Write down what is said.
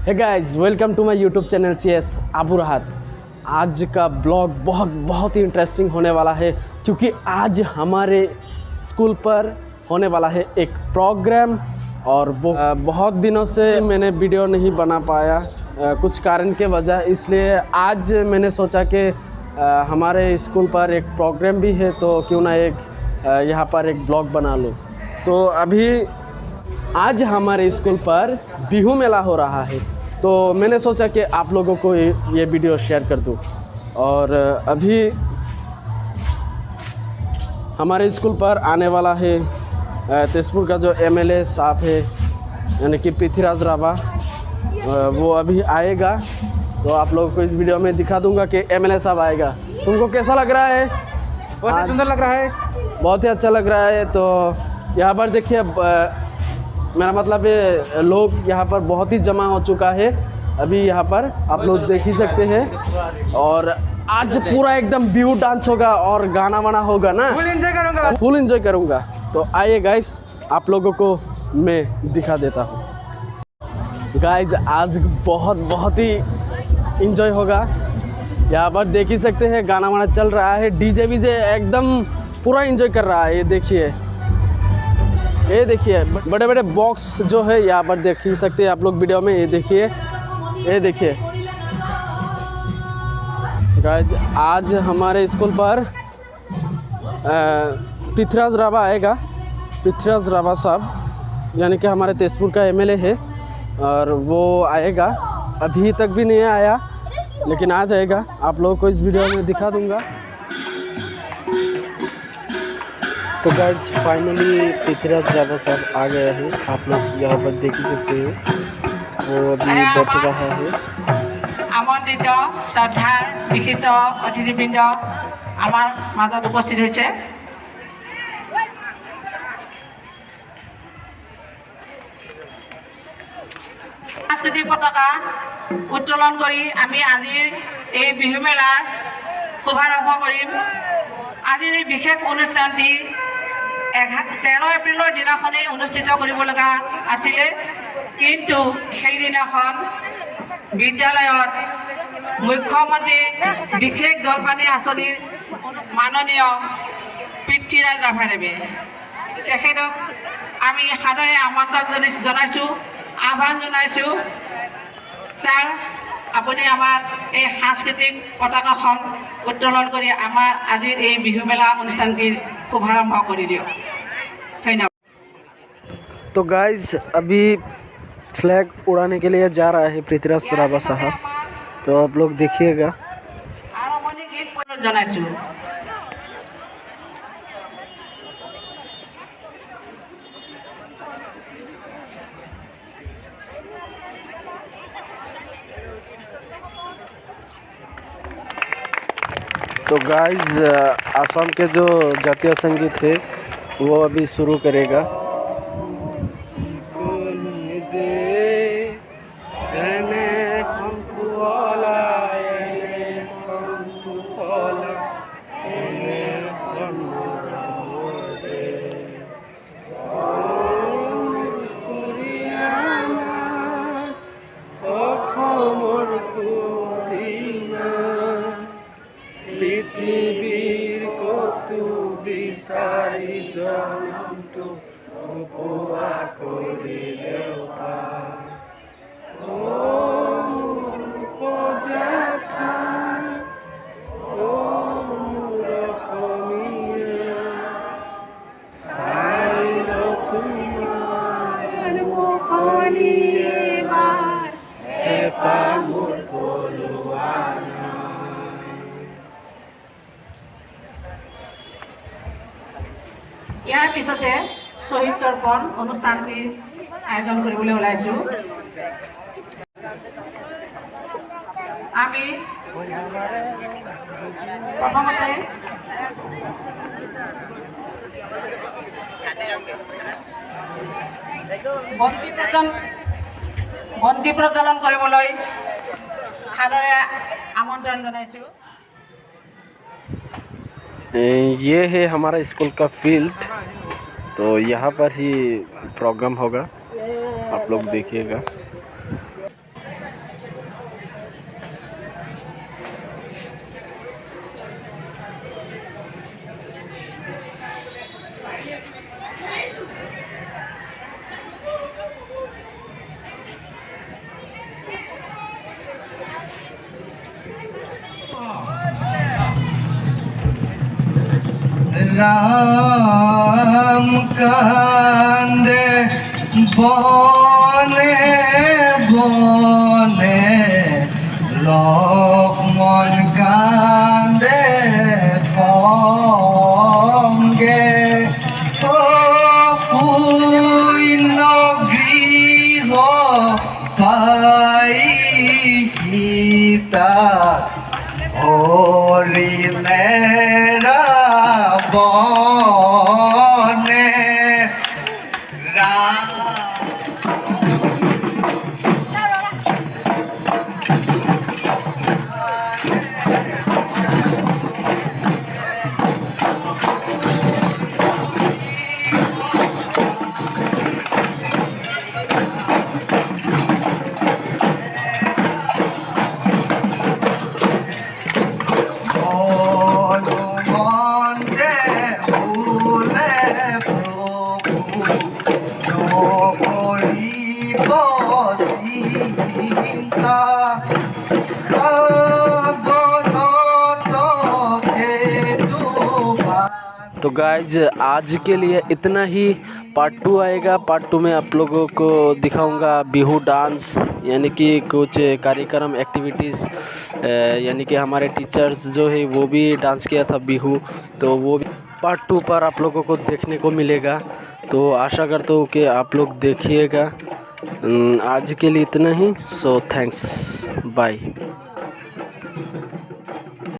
Hey guys, welcome to my YouTube channel CS Abu Rahat. आज का blog बहुत ही इंटरेस्टिंग होने वाला है क्योंकि आज हमारे स्कूल पर होने वाला है एक प्रोग्राम और वो बहुत दिनों से मैंने वीडियो नहीं बना पाया कुछ कारण के वजह, इसलिए आज मैंने सोचा कि हमारे स्कूल पर एक प्रोग्राम भी है तो क्यों ना एक यहाँ पर एक ब्लॉग बना लूँ। तो अभी आज हमारे स्कूल पर बिहू मेला हो रहा है तो मैंने सोचा कि आप लोगों को ये वीडियो शेयर कर दूं। और अभी हमारे स्कूल पर आने वाला है तेजपुर का जो MLA साहब है यानी कि पृथ्वीराज राभा, वो अभी आएगा तो आप लोगों को इस वीडियो में दिखा दूंगा कि MLA साहब आएगा। तुमको कैसा लग रहा है? बहुत ही सुंदर लग रहा है, बहुत ही अच्छा लग रहा है। तो यहाँ पर देखिए, मेरा मतलब है लोग यहाँ पर बहुत ही जमा हो चुका है अभी, यहाँ पर आप लोग देख ही सकते हैं। और आज पूरा एकदम बिहू डांस होगा और गाना वाना होगा ना, फुल एंजॉय करूँगा। तो आइए गाइस, आप लोगों को मैं दिखा देता हूँ। गाइस आज बहुत ही एंजॉय होगा। यहाँ पर देख ही सकते हैं गाना वाना चल रहा है, डीजे वीजे एकदम पूरा एंजॉय कर रहा है। ये देखिए बड़े बड़े बॉक्स जो है यहाँ पर देख ही सकते हैं आप लोग वीडियो में। ये देखिए गाइस, आज हमारे स्कूल पर पृथ्वीराज राभा आएगा। पृथ्वीराज राभा साहब यानी कि हमारे तेजपुर का MLA है और वो आएगा। अभी तक भी नहीं आया लेकिन आ जाएगा, आप लोगों को इस वीडियो में दिखा दूंगा। तो गाइस फाइनली पृथ्वीराज राभा साहब आ गया है, आप लोग यहाँ पर देख ही सकते हैं। वो अभी बैठ रहा है। আমন্ত্রিত শ্ৰদ্ধাৰ বিশিষ্ট অতিথিবৃন্দ আমাৰ মাজত উপস্থিত হৈছে। সাংস্কৃতিক পতাকা উত্তোলন কৰি আমি আজিৰ এই বিহু মেলাৰ শুভাৰম্ভ কৰিম। আজিৰ এই বিশেষ অনুষ্ঠানটি 13 এপ্ৰিলৰ দিনাখনেই অনুষ্ঠিত কৰিব লগা আছিলে, কিন্তু সেইদিনাখন বিদ্যালয়ত মুখ্যমন্ত্ৰী বিশেষ জলপানী আঁচনিৰ মাননীয় পৃথ্বীৰাজ ৰাভাদেৱে তেখেতক আমি সাদৰে আমন্ত্ৰণ জনাইছোঁ, আহ্বান জনাইছোঁ। ছাৰ, আপুনি আমাৰ এই সাংস্কৃতিক পতাকাখন উত্তোলন কৰি আমাৰ আজিৰ এই বিহু মেলা অনুষ্ঠানটিৰ শুভাৰম্ভ কৰি দিয়ক। ধন্যবাদ। तो गाइस अभी फ्लैग उड़ाने के लिए जा रहा है पृथ्वीराज राभा साहब, तो आप लोग देखिएगा। আৰম্ভণি গীত পৰিৱেশন জনাইছোঁ। तो गाइस असम के जो जातीय संगीत है वो अभी शुरू करेगा। পৃথিৱীৰ কতো বিচাৰি জনমটো নোপোৱা কৰিলেও পায়। ও উপজেঠা, ও মোৰ অসমীয়া, চাই ল তোমাৰ মুখনি এবাৰ, এপাহ মোৰ পলোৱা নাই। ইয়াৰ পিছতে শ্বহীদ তৰ্পণ অনুষ্ঠানটিৰ আয়োজন কৰিবলৈ ওলাইছোঁ। আমি প্ৰথমতে বন্তি প্ৰজ্বলন কৰিবলৈ সাদৰে আমন্ত্ৰণ জনাইছোঁ। ये है हमारा स्कूल का फील्ड, तो यहाँ पर ही प्रोग्राम होगा, आप लोग देखिएगा। राम कांदे बने बने लक्ष्मण कांदे संगे पुण्य गृह पाई गीता हरिले रावणे राम तो गाइज आज के लिए इतना ही। पार्ट 2 आएगा। पार्ट 2 में आप लोगों को दिखाऊंगा बिहू डांस, यानी कि कुछ कार्यक्रम एक्टिविटीज़, यानी कि हमारे टीचर्स जो है वो भी डांस किया था बिहू, तो वो भी पार्ट 2 पर आप लोगों को देखने को मिलेगा। तो आशा करता हूँ कि आप लोग देखिएगा। आज के लिए इतना ही। So thanks, bye.